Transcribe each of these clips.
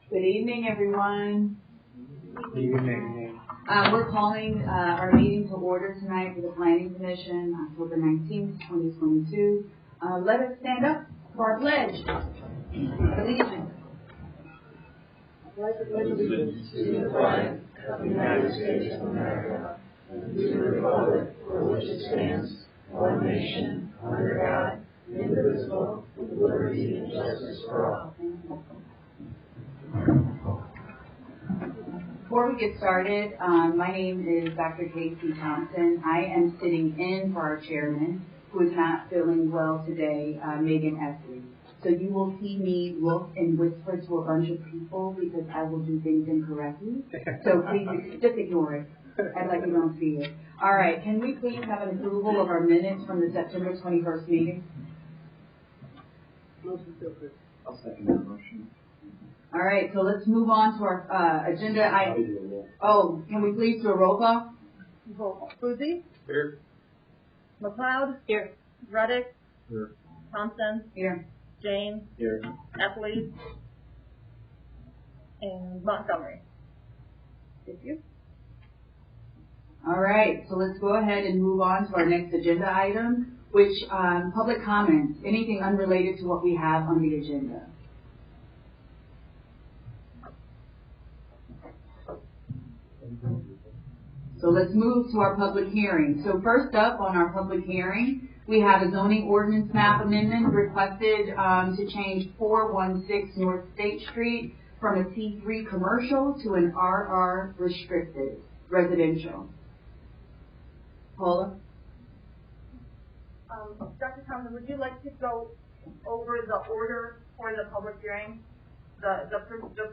Good evening, everyone. Good evening. We're calling our meeting to order tonight for the Planning Commission, October 19th, 2022. Let us stand up for our pledge. Allegiance. Allegiance to the flag of the United States of America and to the republic for which it stands, one nation, under God, indivisible, with liberty and justice for all. Before we get started, my name is Dr. Casey Thompson. I am sitting in for our chairman, who is not feeling well today, Megan Esley. So you will see me look and whisper to a bunch of people because I will do things incorrectly. So please just ignore it. Act like you don't see it. All right. Can we please have an approval of our minutes from the September 21st meeting? I'll second that motion. All right, so let's move on to our agenda item. Oh, can we please do a roll call? Boozy? Here. McLeod? Here. Ruddick? Here. Thompson? Here. James? Here. Epley? And Montgomery. Thank you. All right, so let's go ahead and move on to our next agenda item, which public comments, anything unrelated to what we have on the agenda. So let's move to our public hearing. So first up on our public hearing, we have a zoning ordinance map amendment requested to change 416 North State Street from a C3 commercial to an RR restricted residential. Paula? Dr. Thompson, would you like to go over the order for the public hearing? The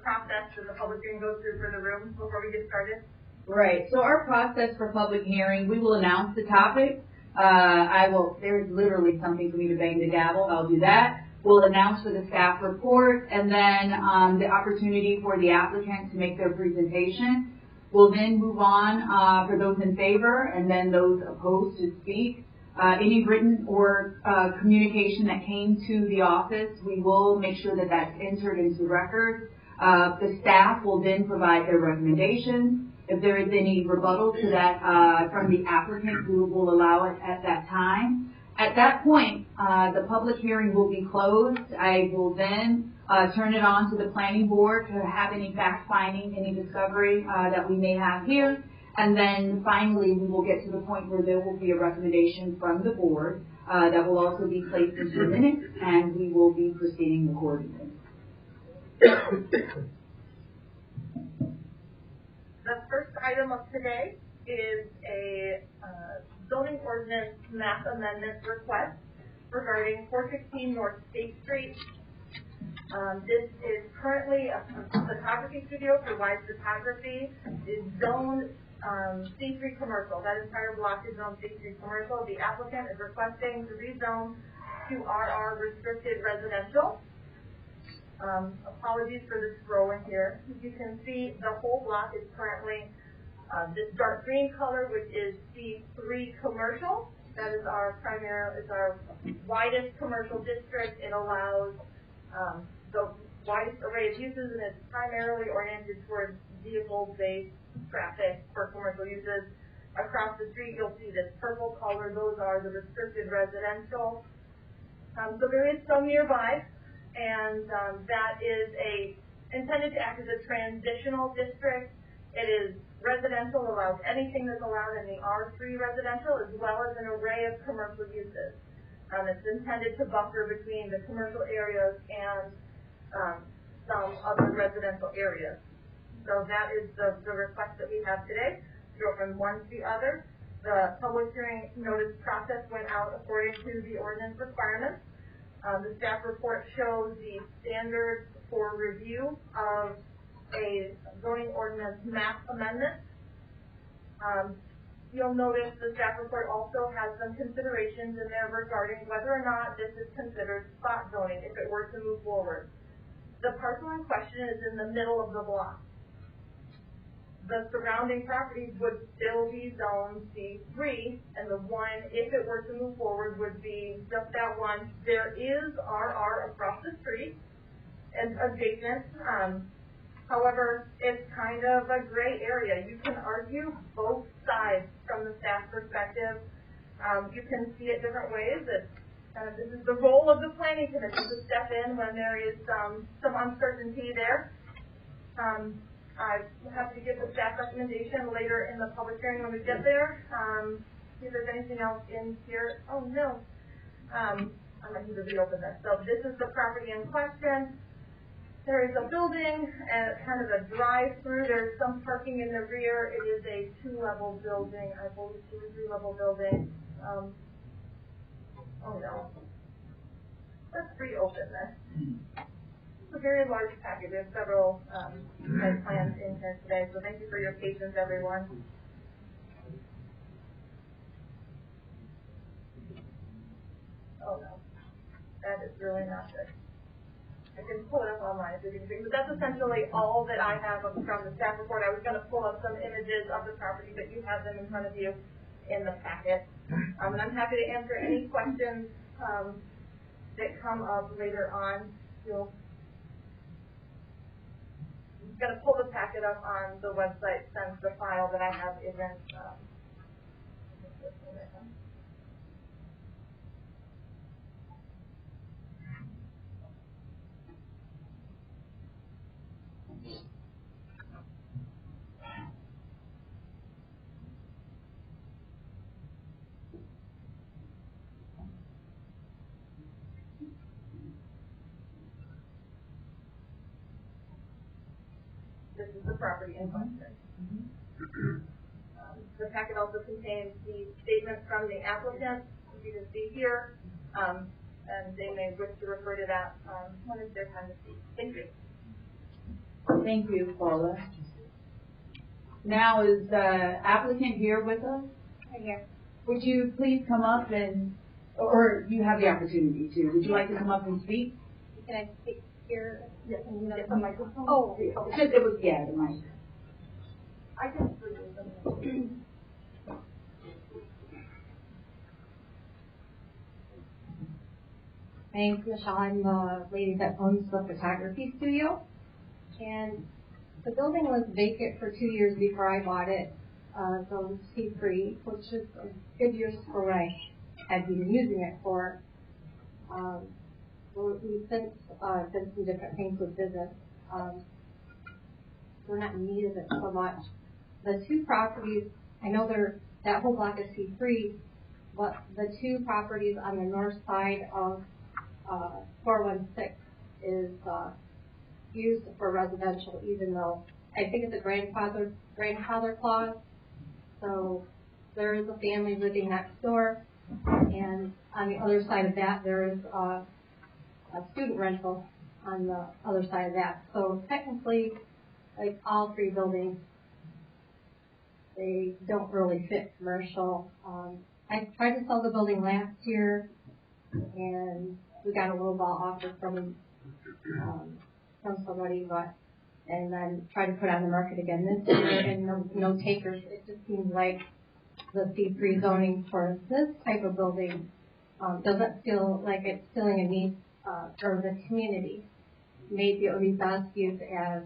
process that the public hearing goes through for the room before we get started? Right. So our process for public hearing, we will announce the topic. There's literally something for me to bang the gavel. I'll do that. We'll announce for the staff report and then the opportunity for the applicant to make their presentation. We'll then move on for those in favor and then those opposed to speak. Any written or communication that came to the office, we will make sure that that's entered into records. The staff will then provide their recommendations. If there is any rebuttal to that from the applicant, we will allow it at that time. At that point, the public hearing will be closed. I will then turn it on to the planning board to have any fact-finding, any discovery that we may have here. And then finally, we will get to the point where there will be a recommendation from the board that will also be placed into the minutes, and we will be proceeding accordingly. The first item of today is a zoning ordinance map amendment request regarding 416 North State Street. This is currently a photography studio for Wise Photography. It's zoned C3 commercial. That entire block is zoned C3 commercial. The applicant is requesting to rezone to RR restricted residential. Apologies for the scrolling here. As you can see, the whole block is currently this dark green color, which is C3 commercial. That is our widest commercial district. It allows the widest array of uses, and it's primarily oriented towards vehicle-based traffic for commercial uses. Across the street, you'll see this purple color. Those are the restricted residential. So there is some nearby. And that is intended to act as a transitional district. It is residential, allows anything that's allowed in the R3 residential, as well as an array of commercial uses. It's intended to buffer between the commercial areas and some other residential areas. So that is the request that we have today, to go from one to the other. The public hearing notice process went out according to the ordinance requirements. The staff report shows the standards for review of a zoning ordinance map amendment. You'll notice the staff report also has some considerations in there regarding whether or not this is considered spot zoning if it were to move forward. The parcel in question is in the middle of the block. The surrounding properties would still be zoned C3, and the one, if it were to move forward, would be just that one. There is RR across the street and adjacent. However, it's kind of a gray area. You can argue both sides from the staff perspective. You can see it different ways. This is the role of the planning commission to step in when there is some uncertainty there. I have to give the staff recommendation later in the public hearing when we get there. See if there's anything else in here. Oh, no. I might need to reopen this. So this is the property in question. There is a building and kind of a drive-through. There's some parking in the rear. It is a 2-level building. I believe 2 or 3-level building. Oh, no. Let's reopen this. It's a very large package. There's several site plans in here today, so thank you for your patience, everyone. Oh, no. That is really not good. I can pull it up online if there's anything, but that's essentially all that I have from the staff report. I was going to pull up some images of the property, but you have them in front of you in the packet. And I'm happy to answer any questions that come up later on. I'm going to pull the packet up on the website since the file that I have isn't. This is the property in question. The packet also contains the statement from the applicant, as you can see here, and they may wish to refer to that when it's their time to speak. Thank you. Thank you, Paula. Now, is the applicant here with us? Here. Would you please come up or you have the opportunity to, would you like to come up and speak? Can I speak here? Yes. Get the microphone? Oh, it was, yeah, the mic. I can speak. My name's Michelle. I'm the lady that owns the photography studio. And the building was vacant for 2 years before I bought it. So C3, which is a good use for what I had been using it for. We've since done some different things with business. We're not in need of it so much. The two properties, I know that whole block is C3, but the two properties on the north side of 416 is used for residential, even though I think it's a grandfather clause. So there is a family living next door, and on the other side of that there is a student rental on the other side of that. So technically, like all three buildings, they don't really fit commercial. I tried to sell the building last year, and we got a low ball offer from somebody, and then tried to put it on the market again this year, and no takers. It just seems like the C3 zoning for this type of building doesn't feel like it's filling a need for the community. Maybe it would be best used as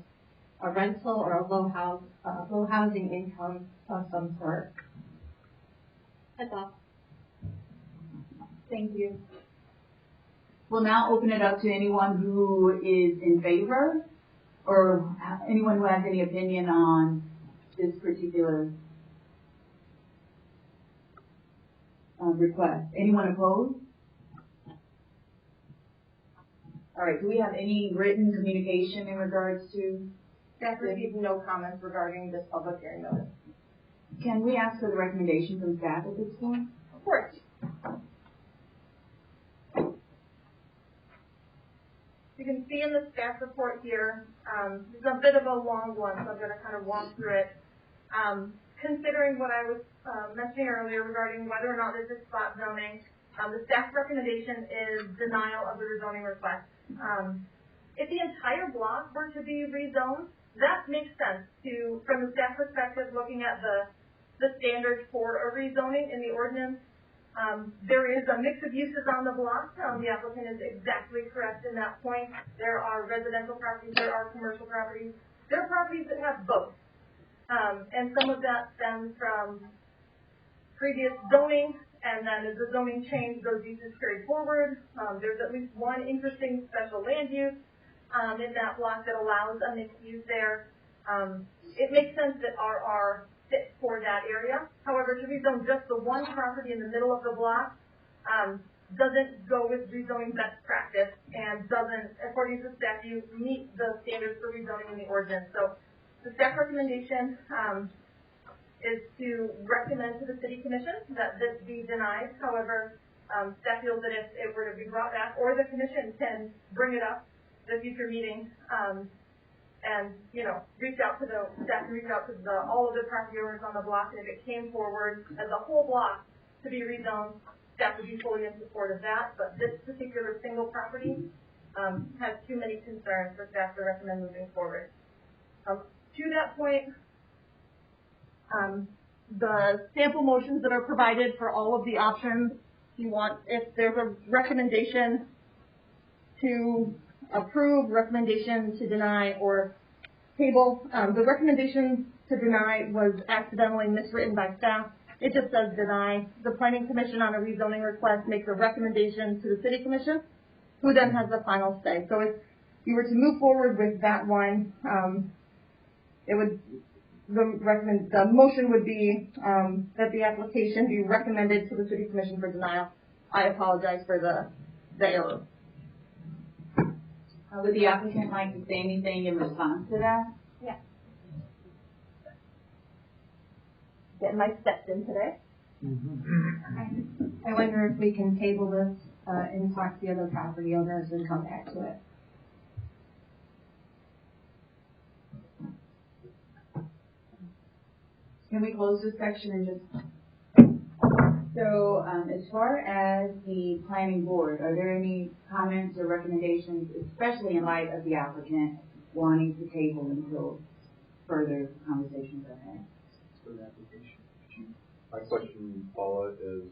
a rental or a low housing income of some sort. That's all. Thank you. We'll now open it up to anyone who is in favor or anyone who has any opinion on this particular request. Anyone opposed? All right, do we have any written communication in regards to? Staff received no comments regarding this public hearing notice. Can we ask for the recommendation from staff at this point? Of course. You can see in the staff report here, it's a bit of a long one, so I'm going to kind of walk through it. Considering what I was mentioning earlier regarding whether or not this is spot zoning, the staff recommendation is denial of the rezoning request. If the entire block were to be rezoned, that makes sense from the staff perspective, looking at the standards for a rezoning in the ordinance. There is a mix of uses on the block. The applicant is exactly correct in that point. There are residential properties, there are commercial properties. There are properties that have both. And some of that stems from previous zoning, and then as the zoning changed, those uses carried forward. There's at least one interesting special land use in that block that allows a mixed use there. It makes sense that RR fits for that area. However, to rezone just the one property in the middle of the block doesn't go with rezoning best practice and doesn't, according to statute, meet the standards for rezoning in the ordinance. So the staff recommendation is to recommend to the City Commission that this be denied. However, staff feels that if it were to be brought back, or the Commission can bring it up at a future meeting, and, reach out to all of the property owners on the block, and if it came forward as a whole block to be rezoned, staff would be fully in support of that. But this particular single property has too many concerns for staff to recommend moving forward. To that point, the sample motions that are provided for all of the options, if there's a recommendation to approve, recommendation to deny, or table. The recommendation to deny was accidentally miswritten by staff. It just says deny. The Planning Commission on a rezoning request makes a recommendation to the City Commission, who then has the final say. So if you were to move forward with that one, the motion would be that the application be recommended to the City Commission for denial. I apologize for the error. Would the applicant like to say anything in response to that? Yeah. Getting my steps in today. I wonder if we can table this and talk to the other property owners and come back to it. Can we close this section and just... So, as far as the planning board, are there any comments or recommendations, especially in light of the applicant wanting to table until further conversations are had? For the application. My question, Paula, is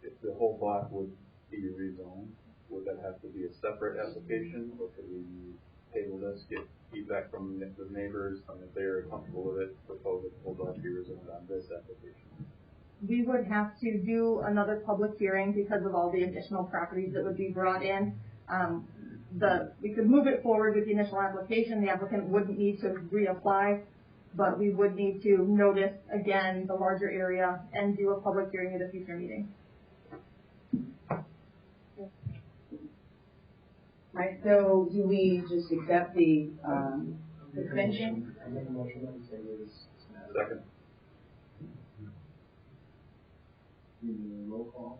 if the whole block would be rezoned, would that have to be a separate application, or could we table this, get feedback from the neighbors, and if they're comfortable with it, propose that the whole block be rezoned on this application? We would have to do another public hearing because of all the additional properties that would be brought in. We could move it forward with the initial application. The applicant wouldn't need to reapply, but we would need to notice again the larger area and do a public hearing at a future meeting. Right, so do we just accept the suspension? I make a motion that we say this. Second. Roll call.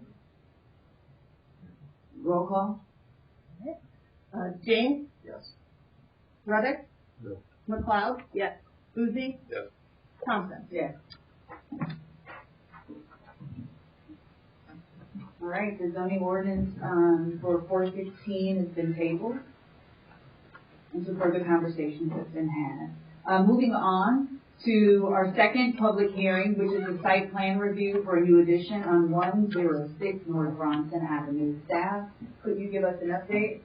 Roll call? James? Yes. Ruddick? Yes. McLeod? Yes. Uzi? Yes. Thompson? Yes. All right, the zoning ordinance for 416 has been tabled, and some further conversations have been had. Moving on to our second public hearing, which is a site plan review for a new addition on 106 North Bronson Avenue. Staff, could you give us an update?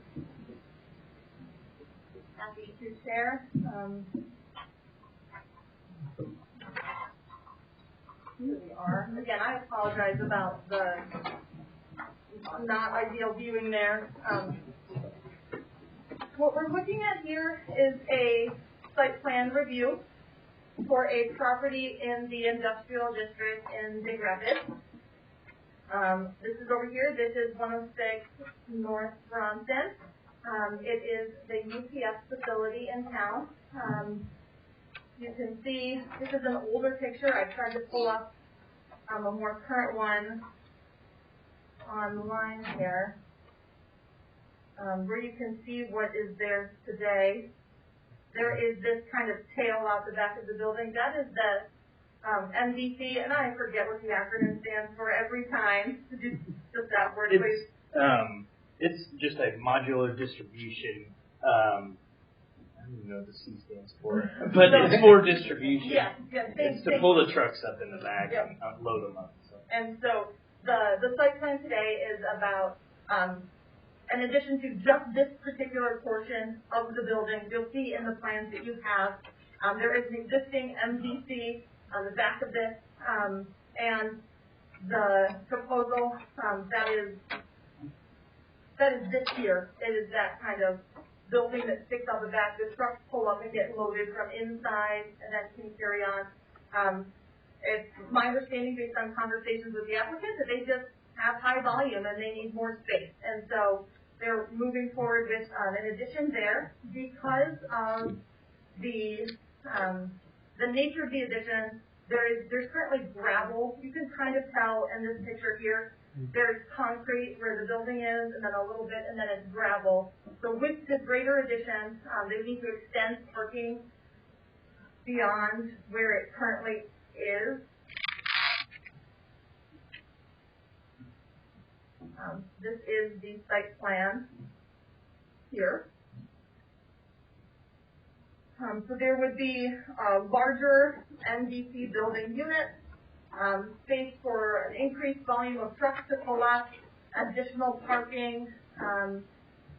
Happy to share. Here we are. Again, I apologize about the not ideal viewing there. What we're looking at here is a site plan review for a property in the industrial district in Big Rapids. This is over here. This is 106 North Bronson. It is the UPS facility in town. you can see, this is an older picture. I tried to pull up a more current one online here, where you can see what is there today. There is this kind of tail out the back of the building. That is the MDC, and I forget what the acronym stands for every time. Just that word, please. It's just a modular distribution. I don't even know what the C stands for, but it's for distribution. Yeah. It's to pull the trucks up in the back and load them up. So. And so the site plan today is about, in addition to just this particular portion of the building, you'll see in the plans that you have, there is an existing MDC on the back of this, and the proposal that is this here. It is that kind of building that sticks out the back. The trucks pull up and get loaded from inside and then can carry on. It's my understanding, based on conversations with the applicant, that they just have high volume and they need more space. And so they're moving forward with an addition there because of the nature of the addition. There's currently gravel. You can kind of tell in this picture here. There's concrete where the building is, and then a little bit, and then it's gravel. So with this greater addition, they need to extend parking beyond where it currently is. This is the site plan here. So there would be a larger MDC building unit, space for an increased volume of trucks to pull up, additional parking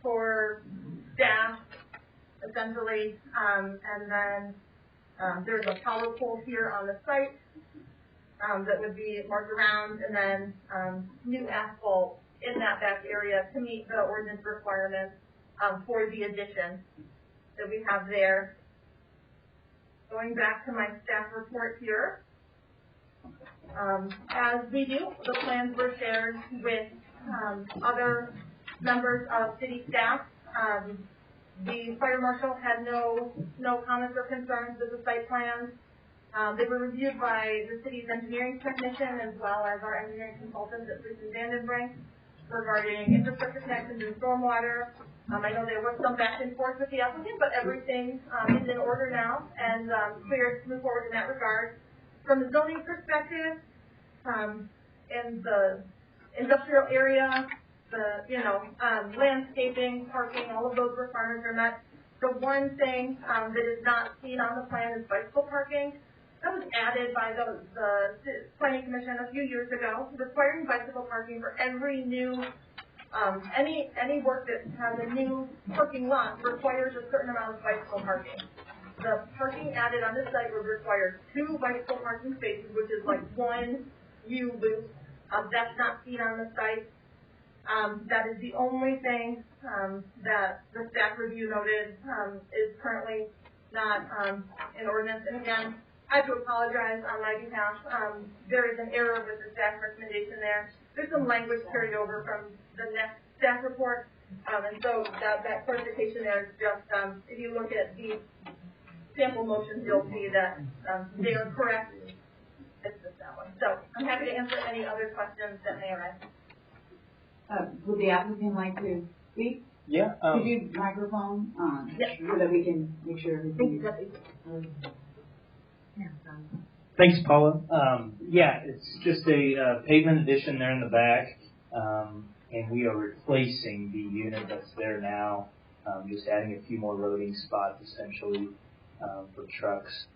for staff, essentially, and then there's a power pole here on the site that would be marked around, and then new asphalt in that back area to meet the ordinance requirements for the addition that we have there. Going back to my staff report here, as we do, the plans were shared with other members of city staff. The fire marshal had no comments or concerns with the site plans. They were reviewed by the city's engineering technician as well as our engineering consultant at Fleet and Vandenbrink regarding infrastructure connections and stormwater. I know there was some back and forth with the applicant, but everything is in order now and clear to move forward in that regard. From the zoning perspective, in the industrial area, landscaping, parking, all of those requirements are met. The one thing that is not seen on the plan is bicycle parking. That was added by the Planning Commission a few years ago, requiring bicycle parking for every new, any work that has a new parking lot requires a certain amount of bicycle parking. The parking added on this site would require 2 bicycle parking spaces, which is like 1 U-loop. That's not seen on the site. That is the only thing that the staff review noted is currently not in ordinance. And again, I have to apologize on my behalf. There is an error with the staff recommendation there. There's some language carried over from the next staff report, and so that clarification there is just, if you look at the sample motions, you'll see that they are correct. It's just that one. So I'm happy to answer any other questions that may arise. Would the applicant like to speak? Yeah. Could you microphone on so that we can make sure everything is... Thanks, Paula. It's just a pavement addition there in the back, and we are replacing the unit that's there now, just adding a few more loading spots essentially for trucks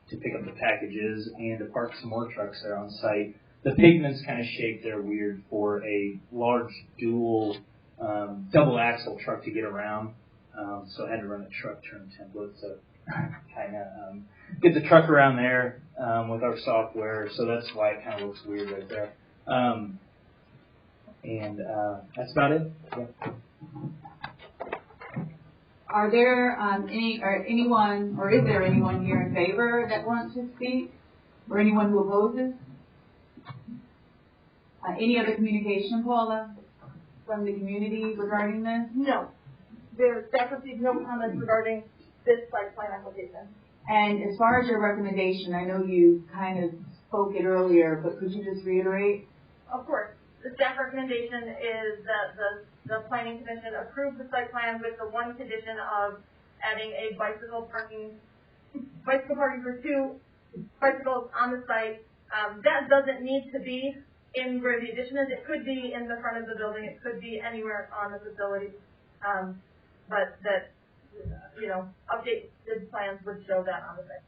to pick up the packages and to park some more trucks there on site. The pavement's kind of shaped there weird for a large dual double axle truck to get around, so I had to run a truck turn template to kind of get the truck around there with our software, so that's why it kind of looks weird right there. And that's about it. Yeah. Are there anyone, or is there anyone here in favor that wants to speak, or anyone who opposes? Any other communication, Paula, from the community regarding this? No. Staff received no comments regarding this site plan application. And as far as your recommendation, I know you kind of spoke it earlier, but could you just reiterate? Of course. The staff recommendation is that the planning commission approve the site plan with the one condition of adding a bicycle parking for 2 bicycles on the site. That doesn't need to be in where the addition is. It could be in the front of the building. It could be anywhere on the facility. But that, updated plans would show that on the site.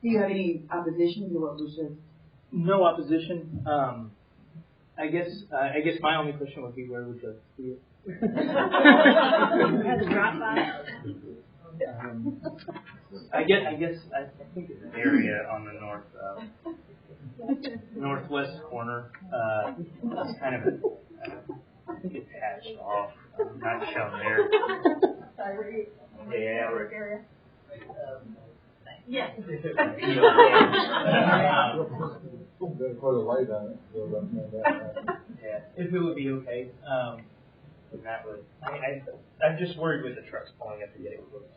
Do you have any opposition to what was just? No opposition. I guess my only question would be, where would you see it? I think it's an area on the northwest corner. It's kind of I think it's hatched off, not shown there. Yeah, Area. Yes. Better put a light on it, so recommend that. Yeah, if it would be okay, then that would. I'm just worried with the trucks pulling up to getting close.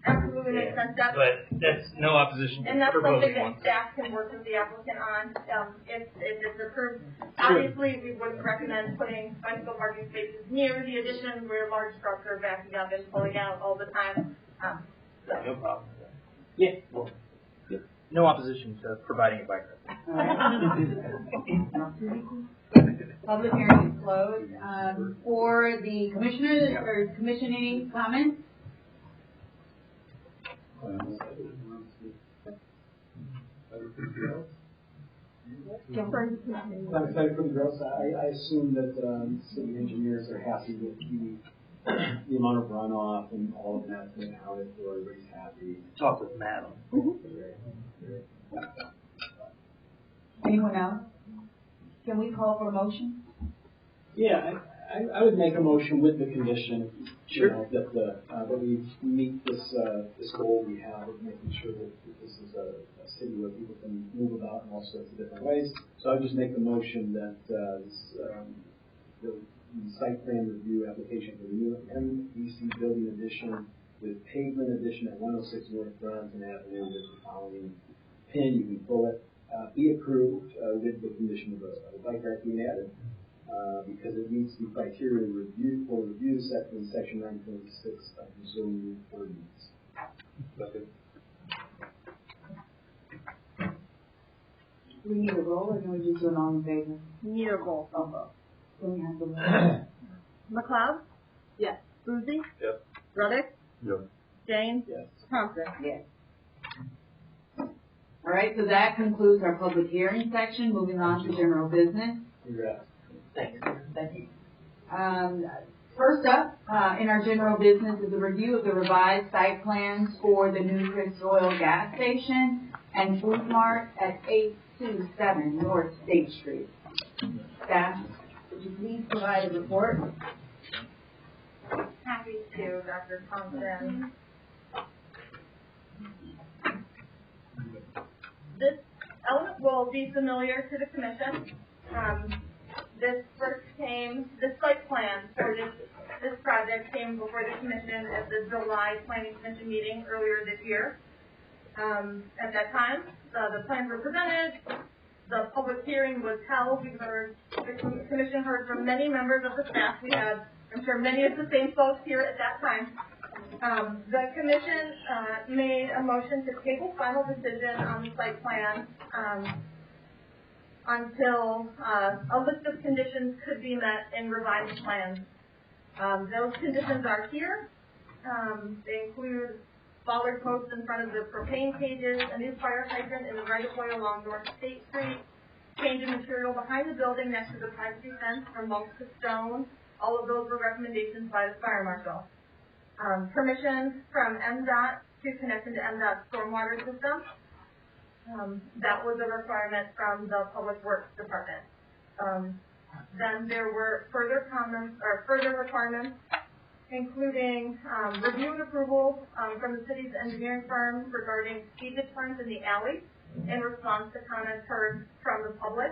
Absolutely makes sense. But that's no opposition And to that's something proposing one. that staff can work with the applicant on, if it's approved. Obviously, we wouldn't recommend putting bicycle parking spaces near the addition where large trucks are backing up and pulling out all the time. No problem. Yeah. Well, yeah. No opposition to providing a bike ride. Public hearing is closed. For the commissioners or commissioning comments? I'm excited for the growth. I assume that city engineers are happy with the amount of runoff and all of that being accounted for. Everybody's happy. Talk with Matt on it. Anyone else? Can we call for a motion? Yeah, I would make a motion with the condition, that we meet this goal we have of making sure that this is a city where people can move about in all sorts of different ways. So I would just make the motion that the site plan review application for the new MBC building addition with pavement addition at 106 North Bronson Avenue with the following pin, you can pull it, be approved with the condition of a bike rack being added. Because it meets the criteria for review set in section 9.6 of the zoning ordinance. Do we need a roll or can we just do an all in favor? Need a roll. Can we have the roll? McLeod? Yes. Boozy? Yep. Ruddick? Yep. James? Yes. Thompson? Yes. All right, so that concludes our public hearing section. Moving on to general business. Congrats. Thank you. First up, in our general business is a review of the revised site plans for the new Chris Oil gas station and food mart at 827 North State Street. Staff, would you please provide a report? Happy to, Dr. Thompson. This element will be familiar to the commission. This site plan for this project came before the commission at the July Planning Commission meeting earlier this year. At that time, the plans were presented, the public hearing was held, the commission heard from many members of the staff. We had, I'm sure, many of the same folks here at that time. The commission made a motion to table final decision on the site plan until a list of conditions could be met in revised plans. Those conditions are here. They include bollard posts in front of the propane cages, a new fire hydrant in the right-of-way along North State Street, change in material behind the building next to the privacy fence from mulch to stone. All of those were recommendations by the fire marshal. Permission from MDOT to connect into MDOT's stormwater system. That was a requirement from the Public Works Department. Then there were further comments or further requirements, including review and approval from the city's engineering firm regarding speed deterrents in the alley in response to comments heard from the public.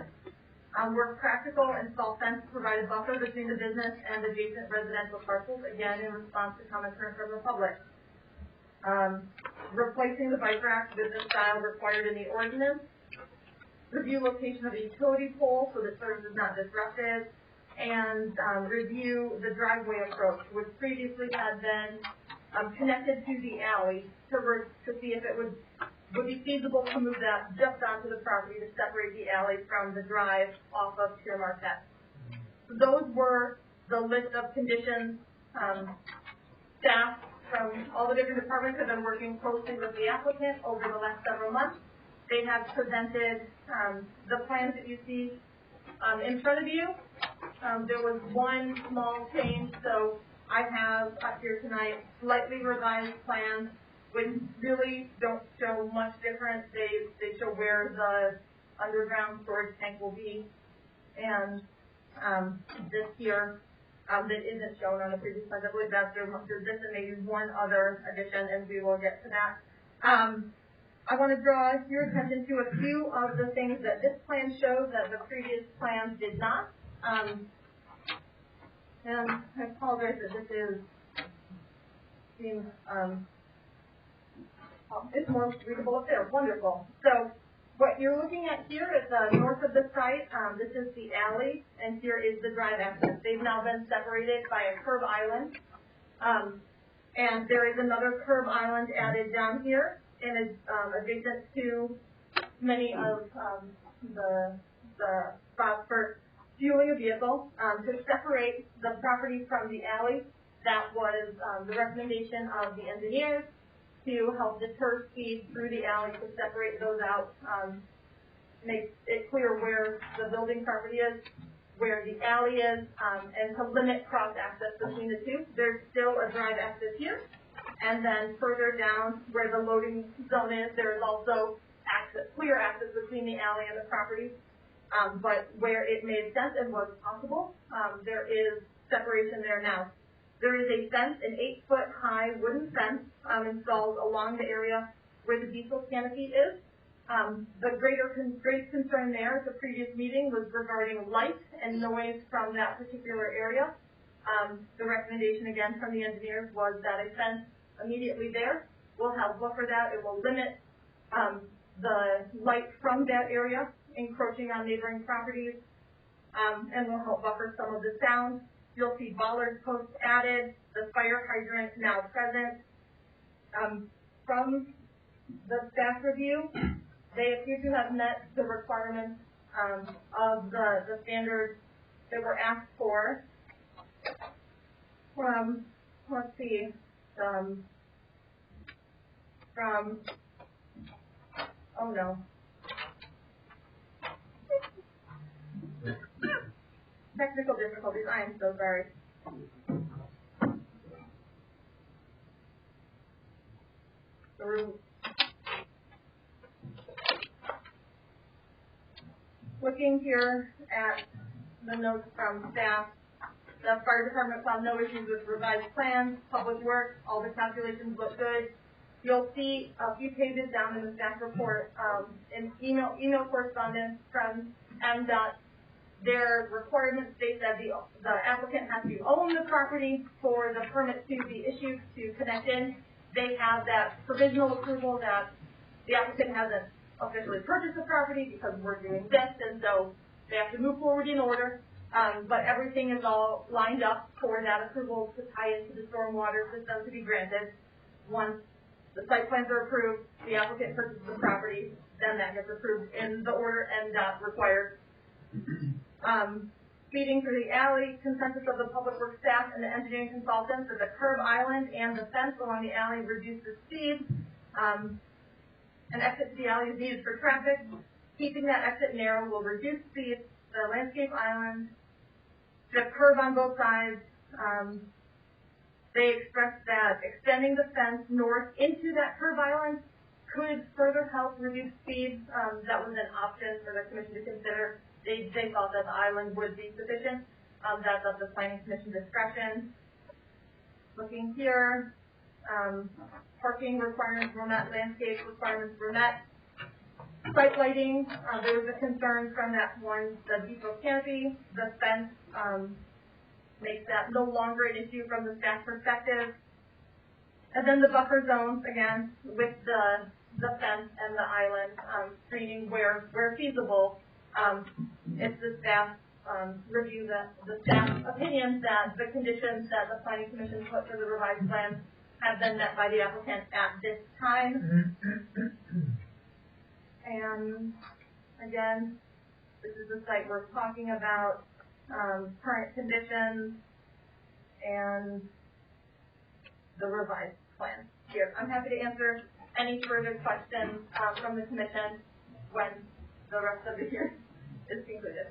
Where practical, install fence to provide a buffer between the business and adjacent residential parcels, again in response to comments heard from the public. replacing the bike rack with the style required in the ordinance, review location of a utility pole so that service is not disrupted, and review the driveway approach, which previously had been connected to the alley to see if it would be feasible to move that just onto the property to separate the alley from the drive off of Pure Marquette. Those were the list of conditions. Staff from all the different departments have been working closely with the applicant over the last several months. They have presented the plans that you see in front of you. There was one small change, so I have up here tonight slightly revised plans which really don't show much difference. They show where the underground storage tank will be, and this here that isn't shown on the previous plan. I believe that's there's this and maybe one other addition, and we will get to that. I want to draw your attention to a few of the things that this plan shows that the previous plans did not. And I apologize that this is being, it's more readable up there. Wonderful. So what you're looking at here is north of the site. This is the alley, and here is the drive access. They've now been separated by a curb island. And there is another curb island added down here, and it's adjacent to many of the spots for fueling a vehicle. To separate the property from the alley, that was the recommendation of the engineers to help deter speed through the alley, to separate those out, make it clear where the building property is, where the alley is, and to limit cross access between the two. There's still a drive access here, and then further down where the loading zone is, there is also access, clear access between the alley and the property. But where it made sense and was possible, there is separation there now. There is a fence, an 8-foot high wooden fence installed along the area where the diesel canopy is. The great concern there at the previous meeting was regarding light and noise from that particular area. The recommendation again from the engineers was that a fence immediately there will help buffer that. It will limit the light from that area encroaching on neighboring properties, and will help buffer some of the sound. You'll see bollard posts added, the fire hydrant now present. From the staff review, they appear to have met the requirements of the standards that were asked for. From, let's see, oh no. Technical difficulties, I am so sorry. Looking here at the notes from staff, the fire department found no issues with revised plans, public works, all the calculations look good. You'll see a few pages down in the staff report, in email correspondence from MDOT. Their requirements state that the applicant has to own the property for the permit to be issued to connect in. They have that provisional approval that the applicant hasn't officially purchased the property because we're doing this, and so they have to move forward in order. But everything is all lined up for that approval to tie into the stormwater system to be granted. Once the site plans are approved, the applicant purchases the property, then that gets approved in the order MDOT requires. Speeding through the alley, consensus of the public works staff and the engineering consultants that the curb island and the fence along the alley reduces speed. An exit to the alley is needed for traffic. Keeping that exit narrow will reduce speed. The landscape island, the curb on both sides, they expressed that extending the fence north into that curb island could further help reduce speed. That was an option for the commission to consider. They thought that the island would be sufficient. That's up to planning commission discretion. Looking here, parking requirements were met, landscape requirements were met. Site lighting, there was a concern from that one, the diesel canopy. The fence makes that no longer an issue from the staff perspective. And then the buffer zones, again, with the fence and the island, screening where feasible. It's the staff review the staff opinions that the conditions that the planning commission put for the revised plan have been met by the applicant at this time. And again, this is the site we're talking about, current conditions and the revised plan here. I'm happy to answer any further questions from the commission when the rest of the hearing is concluded.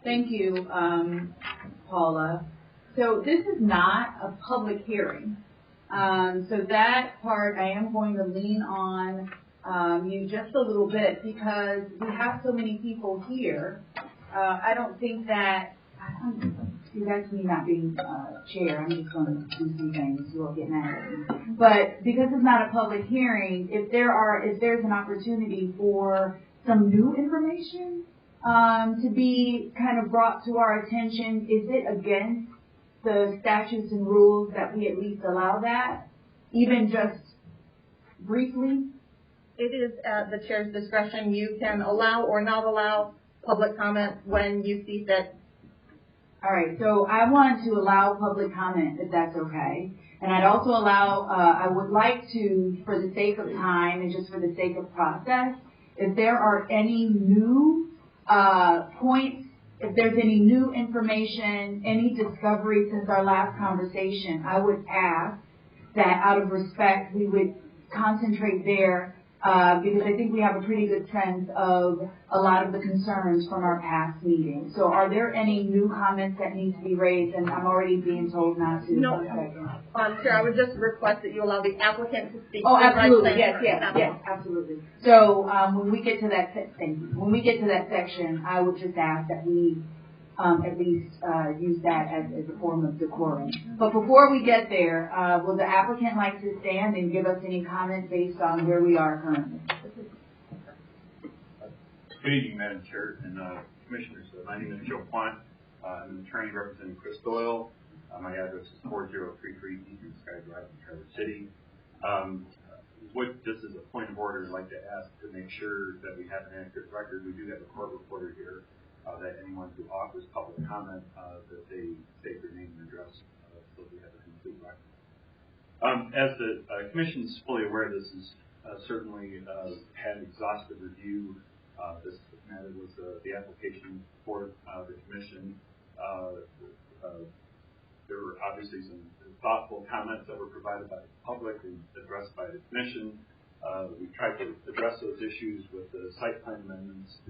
Thank you, Paula. So this is not a public hearing. So that part I am going to lean on you just a little bit because we have so many people here. I don't think that, you guys me not being chair, I'm just going to do some things, you won't get mad at me. But because it's not a public hearing, if there's an opportunity for some new information to be kind of brought to our attention, is it against the statutes and rules that we at least allow that, even just briefly? It is at the chair's discretion. You can allow or not allow public comment when you see fit. All right, so I want to allow public comment, if that's okay. And I'd also allow, I would like to, for the sake of time and just for the sake of process, if there are any new points, if there's any new information, any discovery since our last conversation, I would ask that out of respect we would concentrate there because I think we have a pretty good sense of a lot of the concerns from our past meetings. So are there any new comments that need to be raised? And I'm already being told not to. No. Chair, I would just request that you allow the applicant to speak. Oh, absolutely. Yes, absolutely. So when we get to that, thank you. When we get to that section, I would just ask that we at least use that as a form of decorum. But before we get there, will the applicant like to stand and give us any comments based on where we are currently? Good evening, Madam Chair and Commissioners. My name is Joe Quant. I'm an attorney representing Chris Doyle. My address is 4033 Eastern Sky Drive in Traverse City. Just as a point of order, I'd like to ask to make sure that we have an accurate record. We do have a court reporter here. That anyone who offers public comment, that they state their name and address so we have a complete record. As the Commission is fully aware, this is certainly had exhaustive review. This matter was the application for the Commission. There were obviously some thoughtful comments that were provided by the public and addressed by the Commission. We tried to address those issues with the site plan amendments.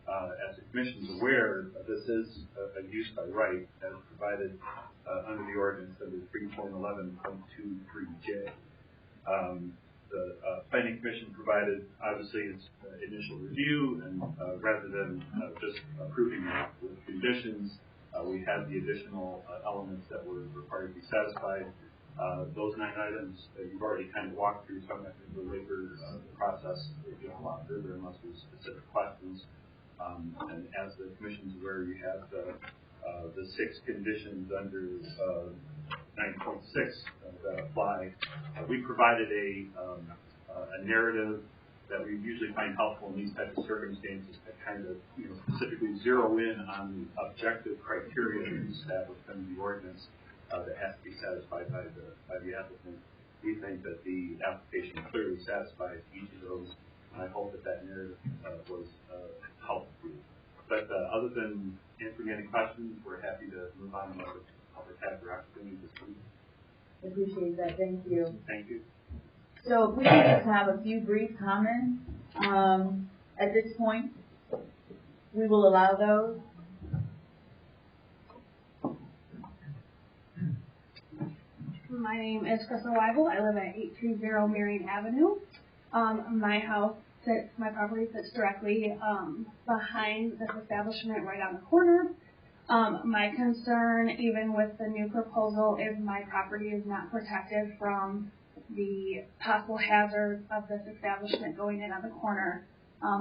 As the Commission is aware, this is a use by right as provided under the ordinance under 3.11.23J. The Planning Commission provided, obviously, its initial review, and rather than just approving it with conditions, we had the additional elements that were required to be satisfied. Those 9 items you've already kind of walked through, so I'm not going to belabor the process a lot further unless there's specific questions. And as the Commission is aware, you have the 6 conditions under 9.6 that apply. We provided a narrative that we usually find helpful in these types of circumstances to kind of specifically zero in on the objective criteria that is established under the ordinance that has to be satisfied by the applicant. We think that the application clearly satisfies each of those. And I hope that narrative was helpful. But other than answering any questions, we're happy to move on to other type of opportunities this week. I appreciate that. Thank you. Thank you. So if we could just have a few brief comments at this point, we will allow those. My name is Crystal Weibel. I live at 830 Marion Avenue. My property sits directly behind this establishment right on the corner. My concern, even with the new proposal, is my property is not protected from the possible hazards of this establishment going in on the corner.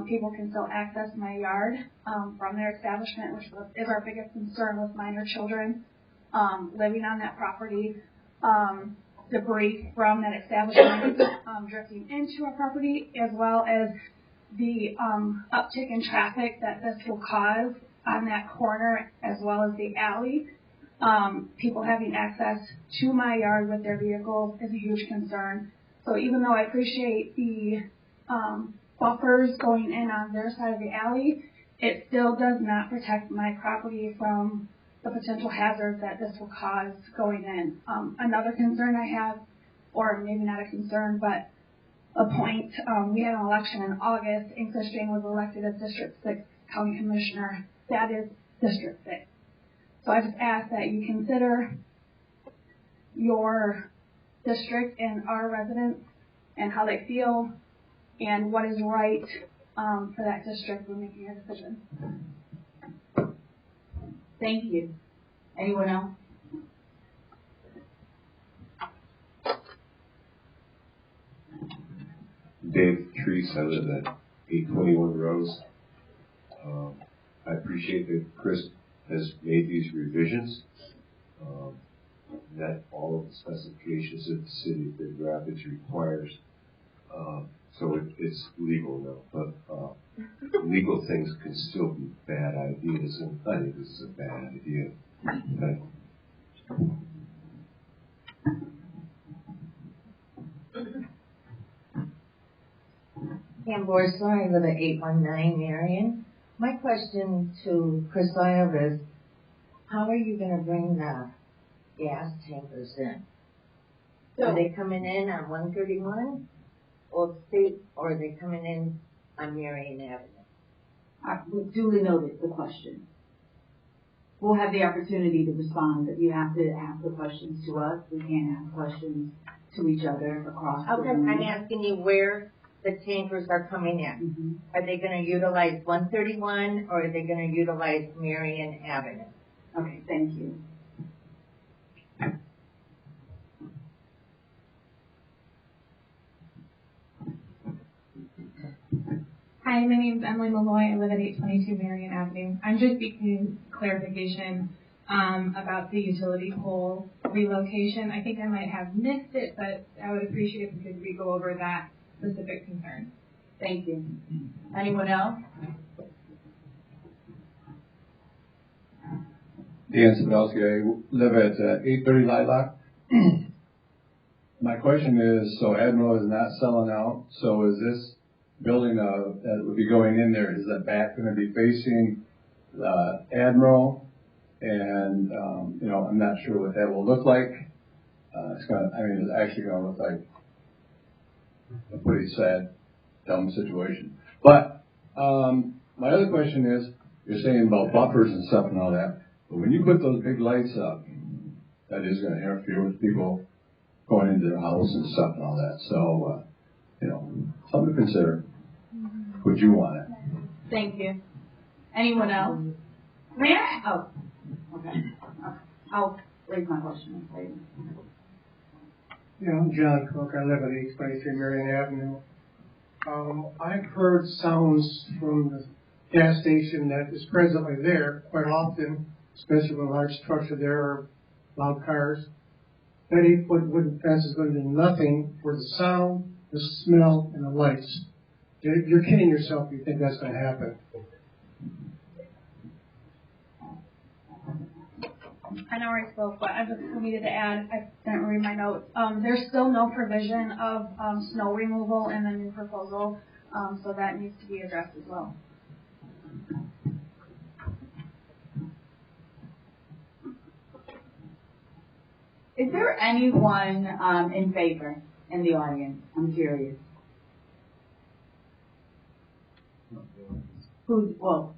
People can still access my yard from their establishment, which is our biggest concern with minor children living on that property. debris from that establishment drifting into our property, as well as the uptick in traffic that this will cause on that corner, as well as the alley. People having access to my yard with their vehicles is a huge concern. So even though I appreciate the buffers going in on their side of the alley, it still does not protect my property from the potential hazards that this will cause going in. Another concern I have, or maybe not a concern, but a point, we had an election in August, and Christian was elected as District 6 County Commissioner. That is District 6. So I just ask that you consider your district and our residents and how they feel and what is right for that district when making a decision. Thank you. Anyone else? Dave Treese, I live at 821 Rose. I appreciate that Chris has made these revisions, met all of the specifications that the city of Big Rapids requires. So it's legal now, but legal things can still be bad ideas, and I think this is a bad idea. Thank you. Pam Borsler, I live at 819 Marion. My question to Chris Lyle is, how are you going to bring the gas tankers in? Are they coming in on 131 Old State, or are they coming in on Marion Avenue? We duly noted the question. We'll have the opportunity to respond, but you have to ask the questions to us. We can't ask questions to each other across the Okay, room. I'm asking you where the tankers are coming in. Mm-hmm. Are they going to utilize 131, or are they going to utilize Marion Avenue? Okay, thank you. Hi, my name is Emily Malloy. I live at 822 Marion Avenue. I'm just seeking clarification about the utility pole relocation. I think I might have missed it, but I would appreciate if we could re-go over that specific concern. Thank you. Anyone else? Dan Sabelski, I live at 830 Lilac. My question is, so Admiral is not selling out, so is this building that would be going in there, is that back going to be facing Admiral? And, I'm not sure what that will look like. It's actually going to look like a pretty sad, dumb situation. But my other question is, you're saying about buffers and stuff and all that, but when you put those big lights up, that is going to interfere with people going into their house and stuff and all that. So, something to consider. Would you want it? Thank you. Anyone else? May I? Oh, okay. I'll raise my question later. Yeah, I'm John Cook. I live at 823 Marion Avenue. I've heard sounds from the gas station that is presently there quite often, especially when large trucks are there or loud cars. That 8-foot wooden fence is going to do nothing for the sound, the smell, and the lights. You're kidding yourself if you think that's going to happen. I know I spoke, but I just needed to add, I didn't read my notes. There's still no provision of snow removal in the new proposal, so that needs to be addressed as well. Is there anyone in favor in the audience? I'm curious. All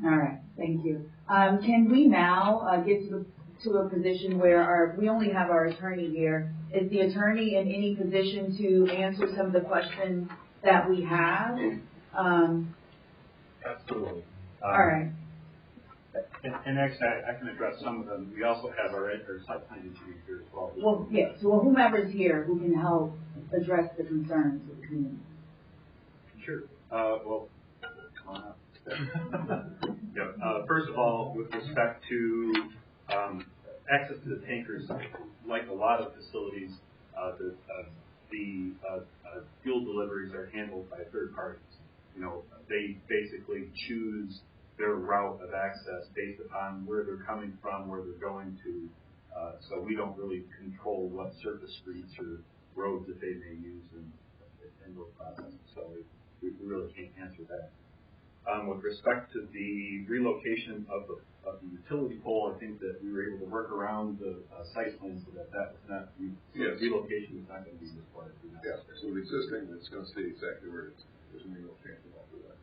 right, thank you. Can we now get to a position where we only have our attorney here? Is the attorney in any position to answer some of the questions that we have? Absolutely. All right. And actually, I can address some of them. We also have our site plan engineer here as well. Well, yes. Well, whomever's here who can help address the concerns of the community. Sure. Well, come on up. First of all, with respect to Access to the tankers, like a lot of facilities, the fuel deliveries are handled by third parties. They basically choose their route of access based upon where they're coming from, where they're going to. So we don't really control what surface streets or roads that they may use in those processes. So we really can't answer that. With respect to the relocation of the utility pole, I think that we were able to work around the site plan so that was not, relocation is not going to be required. Yeah, so the existing is going to stay exactly where it is. There's no change after that.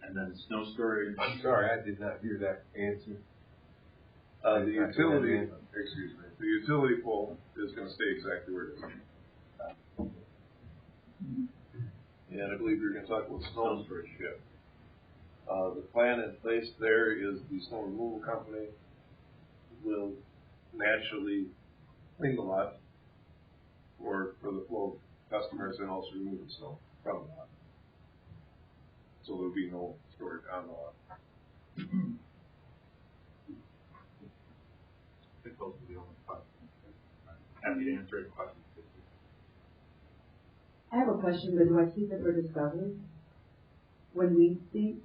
And then snow storage. I'm sorry, I did not hear that answer. The utility pole is going to stay exactly where it is. And I believe you're going to talk about snow storage. Yeah. The plan in place there is the snow removal company will naturally clean the lot for the flow of customers and also remove the snow from the lot. So there'll be no storage on the lot. I think those are the only questions. Happy to answer any questions. I have a question, but do I keep it for discovery when we speak?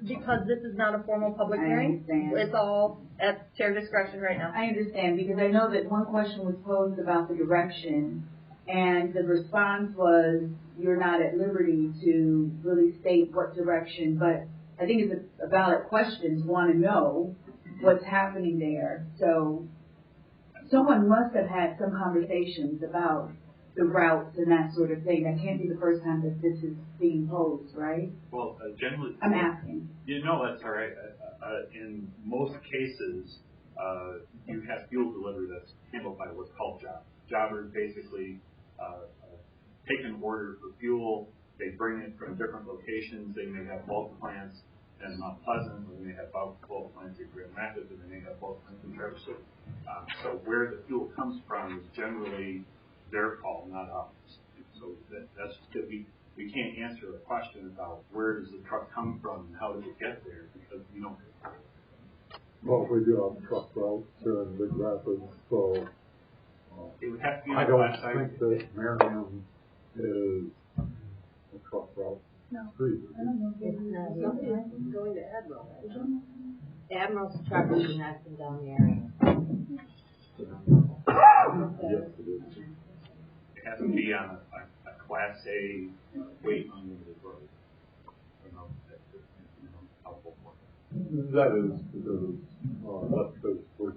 Because this is not a formal public hearing, it's all at chair discretion right now. I understand, because I know that one question was posed about the direction, and the response was, you're not at liberty to really state what direction, but I think it's a valid question to want to know what's happening there. So someone must have had some conversations about the routes and that sort of thing. That can't be the first time that this is being posed, right? Well, generally, I'm asking. That's all right. In most cases, you have fuel delivery that's handled by what's called jobbers. Jobbers basically take an order for fuel. They bring it from different locations. They may have bulk plants in Mount Pleasant, or they may have bulk plants in Grand Rapids, and they may have bulk plants in Traverse City. So where the fuel comes from is generally their call, not ours. So that's just that we can't answer a question about where does the truck come from and how does it get there, because we don't control it. Well, we do have truck routes in Big Rapids, so it would have to be I don't think that Marion is a truck route. No. Street. I don't know if it's going to Admiral. Admiral's truckers are knocking down the area. Yes, it is. It has to be on a Class A weight unlimited road. That is because that's basically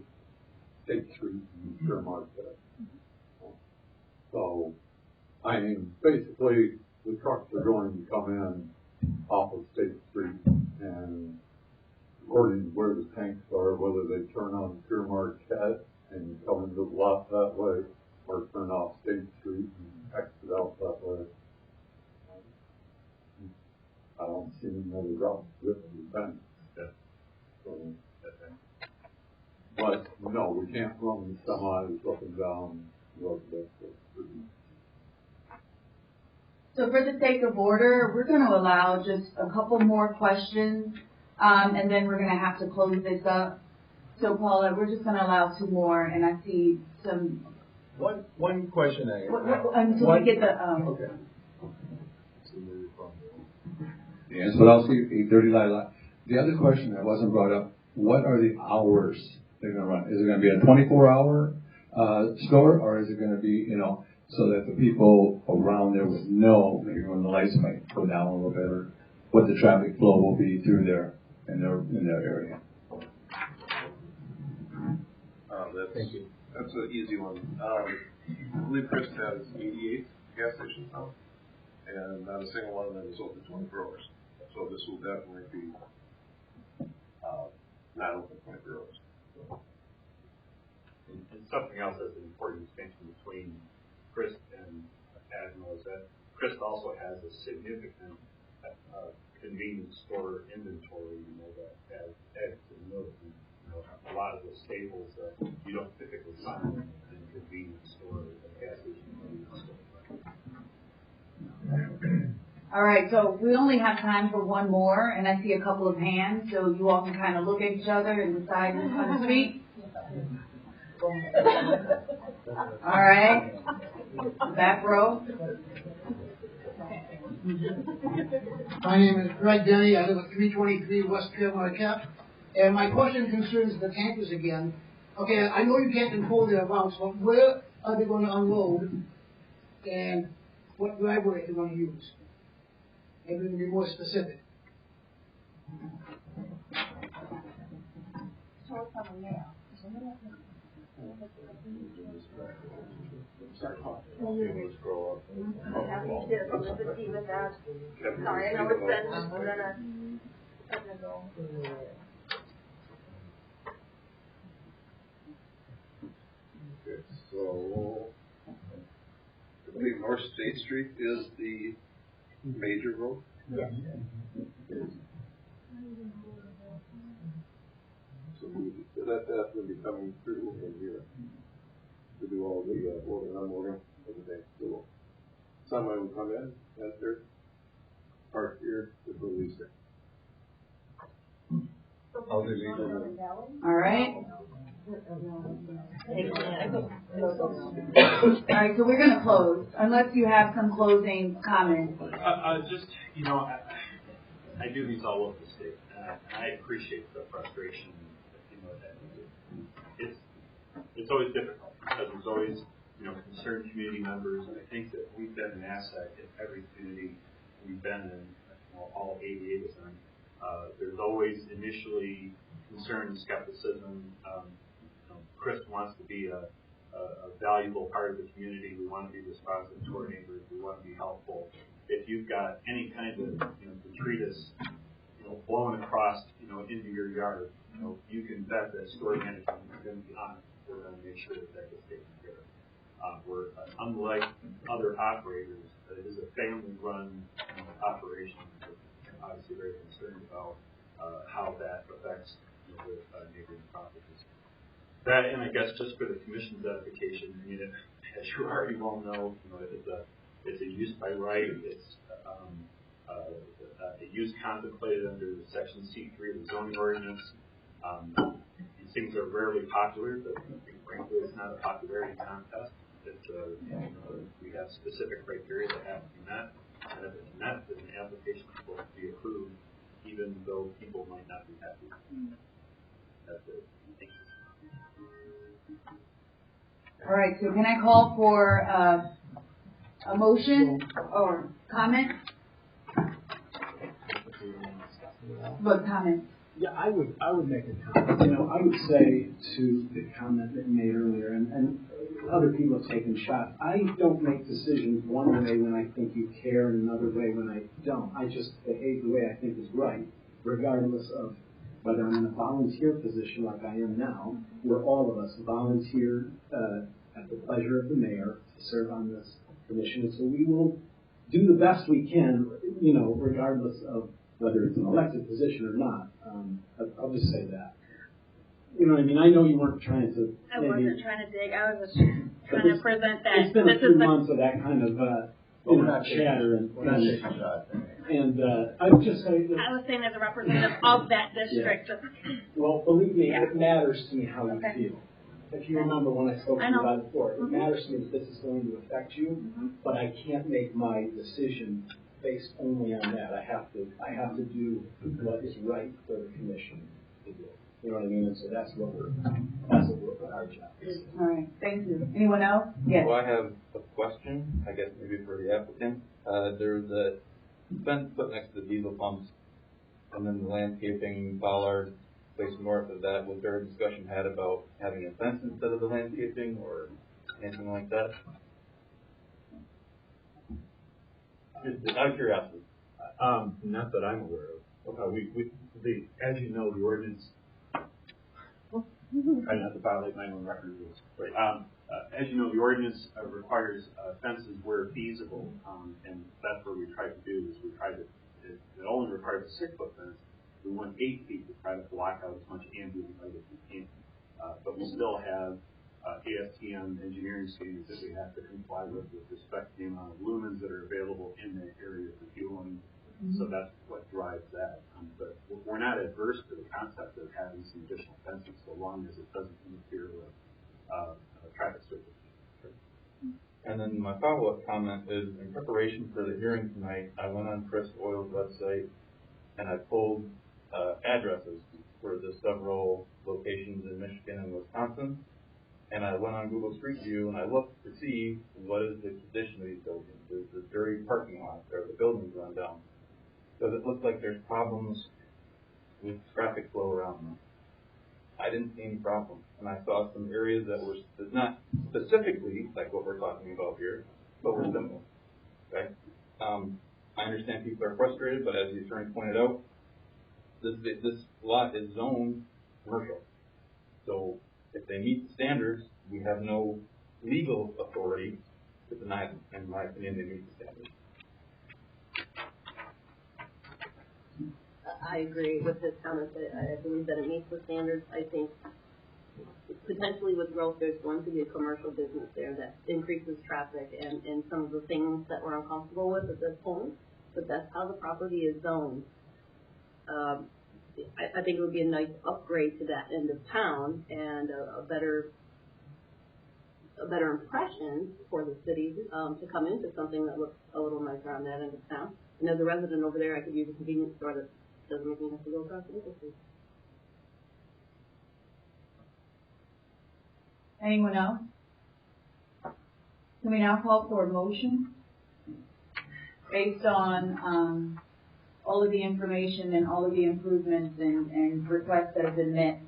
State Street and Fairmont. So, I mean, basically, the trucks are going to come in off of State Street, and according to where the tanks are, whether they turn on Pure Marquette and come into the lot that way, or turn off State Street and exit out that way. I don't see any other route with the tanks. So, but no, we can't run semis up and down the road. So for the sake of order, we're going to allow just a couple more questions, and then we're going to have to close this up. So Paula, we're just going to allow two more, and I see some. One question I have. Until we get the. Okay. Yes, but I'll see 830 Lilac. The other question that wasn't brought up, what are the hours they're going to run? Is it going to be a 24-hour store, or is it going to be, so that the people around there would know maybe when the lights might go down a little bit, or what the traffic flow will be through there in their area? That's an easy one. I believe Chris has 88 gas stations now, and not a single one of them is open 24 hours. So this will definitely be not open 24 hours. And something else that's an important distinction between Chris and Admiral is that Chris also has a significant convenience store inventory, that has eggs and milk and a lot of the staples that you don't typically find in a convenience store, a gas station convenience store. All right, so we only have time for one more, and I see a couple of hands, so you all can kind of look at each other and decide who's going to speak. All right, back row. My name is Greg Denny. I live at 323 West Carolina Cap. And my question concerns the tankers again. Okay, I know you can't control their routes, but where are they going to unload? And what driveway are they going to use? Maybe we can be more specific. Sorry, I know it's been, I'm gonna go. Okay, so I believe North State Street is the major road. Yes. So that's going to be coming through in here to do all the loading and unloading of the day. So somebody will come in, enter, park here, to release it. I'll do these. All right. All right, so we're going to close, unless you have some closing comments. Just, you know, I do these all over the state, and I appreciate the frustration. You know, that it's always difficult because there's always, you know, concerned community members, and I think that we've been an asset in every community we've been in, you know, all 88 of them. There's always initially concern and skepticism. Chris wants to be a valuable part of the community. We want to be responsive to our neighbors. We want to be helpful. If you've got any kind of, you know, detritus, you know, blowing across, you know, into your yard, you know, you can bet that store management is going to be on it. We're going to make sure that gets taken care of. We're unlike other operators. It is a family-run, you know, operation. We're obviously very concerned about how that affects, you know, the neighboring properties. That, and I guess just for the commission's edification, I mean, as you already well know, you know, it's a use by right. It's a use contemplated under Section C3 of the zoning ordinance. These things are rarely popular, but frankly, it's not a popularity contest. It's you know, we have specific criteria that have to be met, and if it's met, then the application is supposed to be approved, even though people might not be happy. That's it. Thank you. All right, so can I call for a motion or comment? What comment? Yeah, I would make a comment. You know, I would say to the comment that you made earlier, and other people have taken shots. I don't make decisions one way when I think you care and another way when I don't. I just behave the way I think is right, regardless of whether I'm in a volunteer position like I am now, where all of us volunteer at the pleasure of the mayor to serve on this commission. So we will do the best we can, you know, regardless of whether it's an elected position or not. I'll just say that. You know what I mean? I know you weren't trying to. I wasn't trying to dig. I was just trying to present that. It's been a few months of that kind of chatter and I would just say that. I was saying as a representative of that district. Yeah. Well, believe me, it matters to me how you feel. If you remember when I spoke to you about it before, it matters to me that this is going to affect you, but I can't make my decision based only on that. I have to do what is right for the commission to do. You know what I mean? And so that's what our job is. All right, thank you. Anyone else? Yes. Well, I have a question, I guess maybe for the applicant. There's a fence put next to the diesel pumps, and then the landscaping bollard placed north of that. Was there a discussion had about having a fence instead of the landscaping or anything like that? Just out of curiosity. Not that I'm aware of. As you know, the ordinance. Try not to violate my own record rules. Right. As you know, the ordinance requires fences where feasible, and that's what we tried to do. Is we tried to. It only requires a 6-foot fence. We went 8 feet to try to block out as much ambient light as we can. But we still have ASTM engineering standards that we have to comply with respect to the amount of lumens that are available in that area for fueling so that's what drives that. But we're not adverse to the concept of having some additional fencing so long as it doesn't interfere with traffic circulation. And then my follow-up comment is, in preparation for the hearing tonight, I went on Chris Oil's website and I pulled addresses for the several locations in Michigan and Wisconsin. And I went on Google Street View and I looked to see what is the condition of these buildings. There's this dirty parking lot there, the buildings run down. Does it look like there's problems with traffic flow around them? I didn't see any problems. And I saw some areas that were not specifically like what we're talking about here, but were similar. Okay? I understand people are frustrated, but as the attorney pointed out, this lot is zoned commercial. So if they meet the standards, we have no legal authority to deny them. In my opinion, they meet the standards. I agree with his comments. I believe that it meets the standards. I think potentially with growth, there's going to be a commercial business there that increases traffic and some of the things that we're uncomfortable with at this point, but that's how the property is zoned. I think it would be a nice upgrade to that end of town and a better impression for the city to come into something that looks a little nicer on that end of town. And as a resident over there, I could use a convenience store that doesn't make me have to go across the street. Anyone else? Can we now call for a motion based on all of the information and all of the improvements and requests that have been met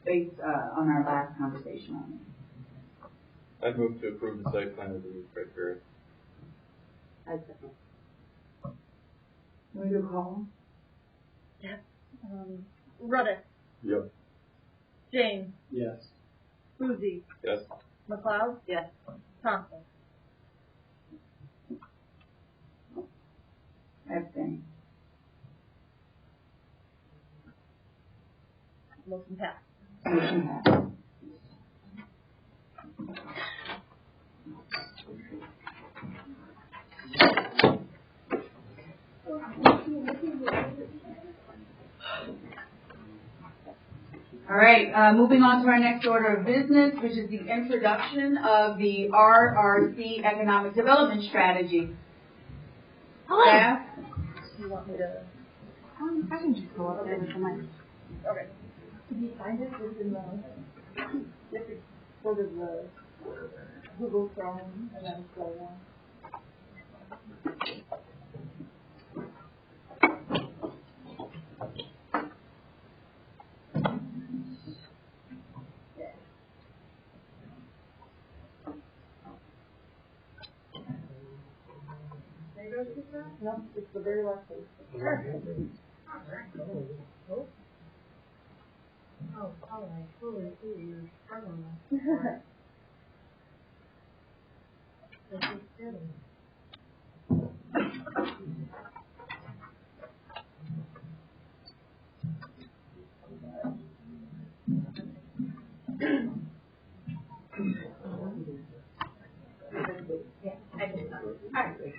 based on our last conversation on it? I'd move to approve the site plan review criteria. I'd second. Can we do a call? Yes. Ruddick. Yep. James. Yes. Boozy. Yes. McLeod. Yes. Thompson. Abstain. Motion passed. Motion passed. All right, moving on to our next order of business, which is the introduction of the RRC Economic Development Strategy. Staff? Do you want me to? I can just go up there with the mic. Okay. Can you find it within the? You have to go to the Google Chrome and then scroll down. No, it's the very last page. Oh, I totally see you're struggling with that.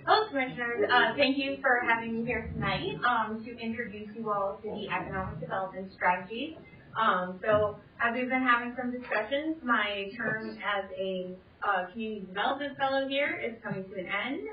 Hello, Commissioners. Thank you for having me here tonight to introduce you all to the Economic Development Strategy. So, as we've been having some discussions, my term as a Community Development Fellow here is coming to an end.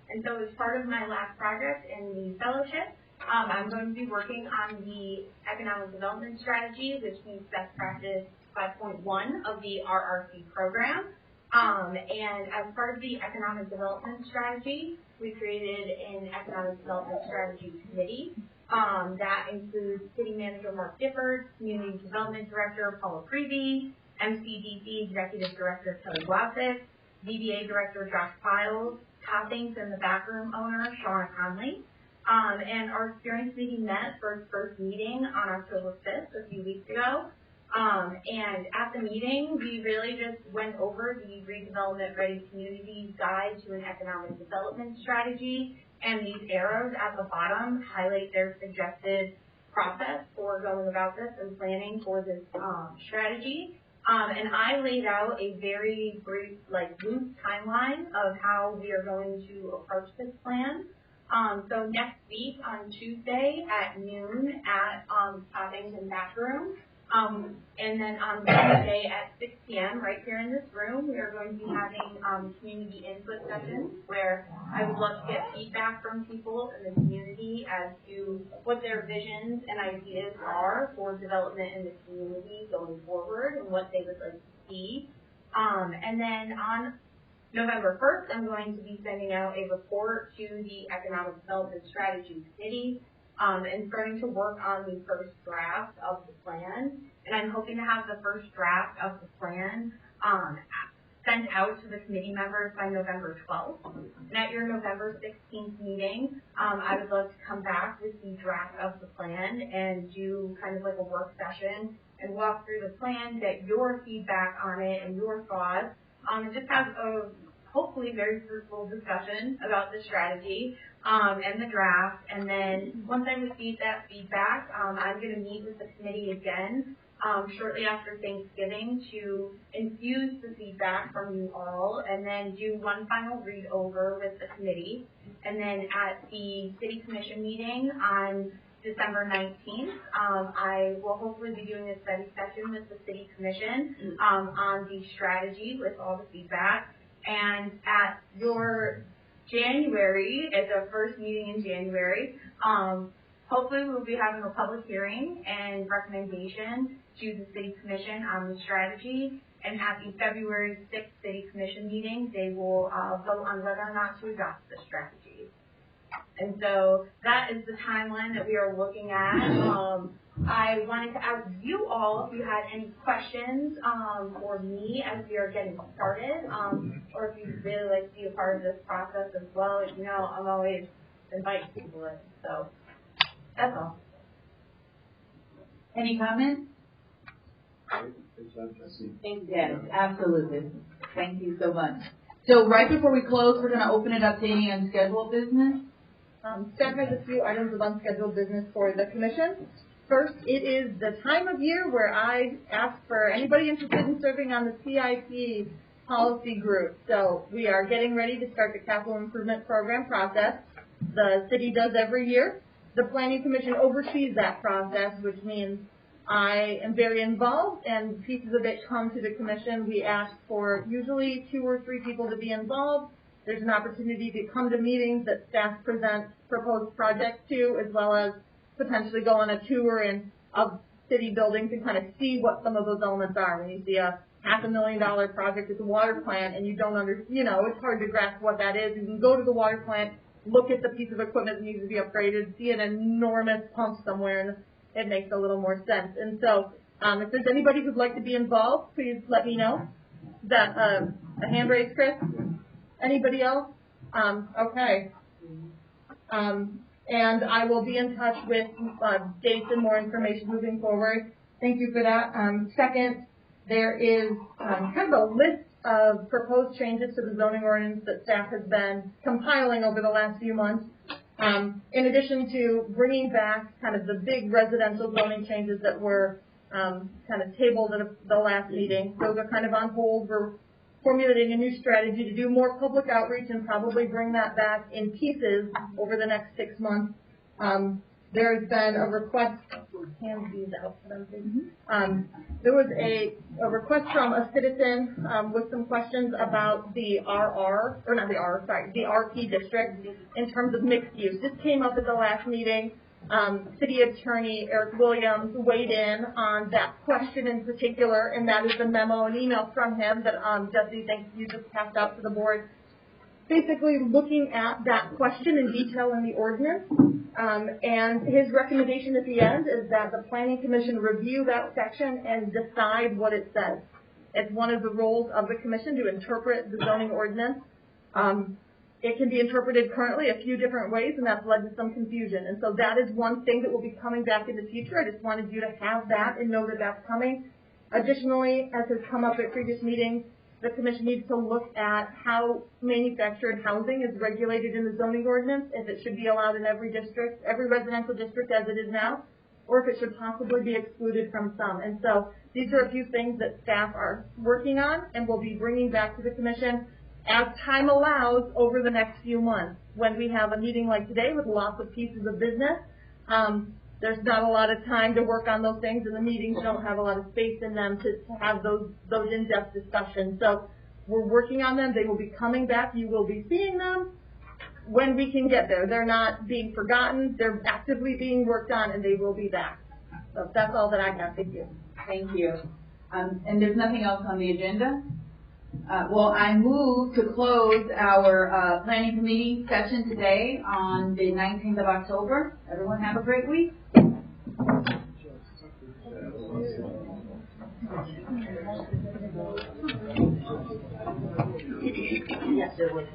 And so, as part of my last project in the fellowship, I'm going to be working on the Economic Development Strategy, which means Best Practice 5.1 of the RRC program. And as part of the Economic Development Strategy, we created an Economic Development Strategy Committee that includes City Manager Mark Difford, Community Development Director Paula Creevy, MCDC Executive Director Kelly Glassick, DBA Director Josh Piles, Toppings and the Backroom owner Shauna Conley. And our experience meeting met for its first meeting on October 5th, a few weeks ago. And at the meeting, we really just went over the Redevelopment Ready Communities Guide to an Economic Development Strategy, and these arrows at the bottom highlight their suggested process for going about this and planning for this strategy. And I laid out a very brief, loose timeline of how we are going to approach this plan. So next week on Tuesday at noon at Toppington Bathroom. And then on Wednesday at 6 p.m. right here in this room, we are going to be having community input sessions where I would love to get feedback from people in the community as to what their visions and ideas are for development in the community going forward and what they would like to see. And then on November 1st, I'm going to be sending out a report to the Economic Development Strategy Committee and starting to work on the first draft of the plan. And I'm hoping to have the first draft of the plan sent out to the committee members by November 12th. And at your November 16th meeting, I would love to come back with the draft of the plan and do kind of like a work session and walk through the plan, get your feedback on it and your thoughts, and just have a hopefully very fruitful discussion about the strategy and the draft. And then once I receive that feedback, I'm going to meet with the committee again shortly after Thanksgiving to infuse the feedback from you all and then do one final read over with the committee. And then at the City Commission meeting on December 19th, I will hopefully be doing a study session with the City Commission on the strategy with all the feedback. And at your January, at the first meeting in January, hopefully we'll be having a public hearing and recommendation to the City Commission on the strategy. And at the February 6th City Commission meeting, they will vote on whether or not to adopt the strategy. And so that is the timeline that we are looking at. I wanted to ask you all if you had any questions for me as we are getting started, or if you'd really like to be a part of this process as well. You know, I'm always inviting people in, so that's all. Any comments? Yes, absolutely. Thank you so much. So right before we close, we're going to open it up to any unscheduled business. Staff has a few items of unscheduled business for the commission. First, it is the time of year where I ask for anybody interested in serving on the CIP policy group. So we are getting ready to start the capital improvement program process. The city does every year. The Planning Commission oversees that process, which means I am very involved and pieces of it come to the commission. We ask for usually 2 or 3 people to be involved. There's an opportunity to come to meetings that staff presents proposed projects to, as well as potentially go on a tour of city buildings and kind of see what some of those elements are. When you see a $500,000 project at the water plant and you don't it's hard to grasp what that is. You can go to the water plant, look at the piece of equipment that needs to be upgraded, see an enormous pump somewhere, and it makes a little more sense. And so if there's anybody who'd like to be involved, please let me know. Is that a hand raised, Chris? Anybody else? Okay. And I will be in touch with dates and more information moving forward. Thank you for that. Second, there is kind of a list of proposed changes to the zoning ordinance that staff has been compiling over the last few months. In addition to bringing back kind of the big residential zoning changes that were kind of tabled at the last meeting. Those are kind of on hold. We're formulating a new strategy to do more public outreach and probably bring that back in pieces over the next 6 months. There has been a request, there was a request from a citizen with some questions about the the RP district in terms of mixed use. This came up at the last meeting. City Attorney Eric Williams weighed in on that question in particular, and that is the memo and email from him that Jesse, thank you, just passed out to the board. Basically looking at that question in detail in the ordinance, and his recommendation at the end is that the Planning Commission review that section and decide what it says. It's one of the roles of the Commission to interpret the zoning ordinance. It can be interpreted currently a few different ways, and that's led to some confusion. And so that is one thing that will be coming back in the future. I just wanted you to have that and know that that's coming. Additionally, as has come up at previous meetings, the Commission needs to look at how manufactured housing is regulated in the zoning ordinance, if it should be allowed in every district, every residential district as it is now, or if it should possibly be excluded from some. And so these are a few things that staff are working on and will be bringing back to the Commission. as time allows over the next few months. When we have a meeting like today with lots of pieces of business, there's not a lot of time to work on those things, and the meetings don't have a lot of space in them to have those in-depth discussions. So we're working on them. They will be coming back. You will be seeing them when we can get there. They're not being forgotten. They're actively being worked on, and they will be back. So that's all that I have. Thank you. Thank you. And there's nothing else on the agenda? Well, I move to close our planning committee session today on the 19th of October. Everyone have a great week. Yes, there was.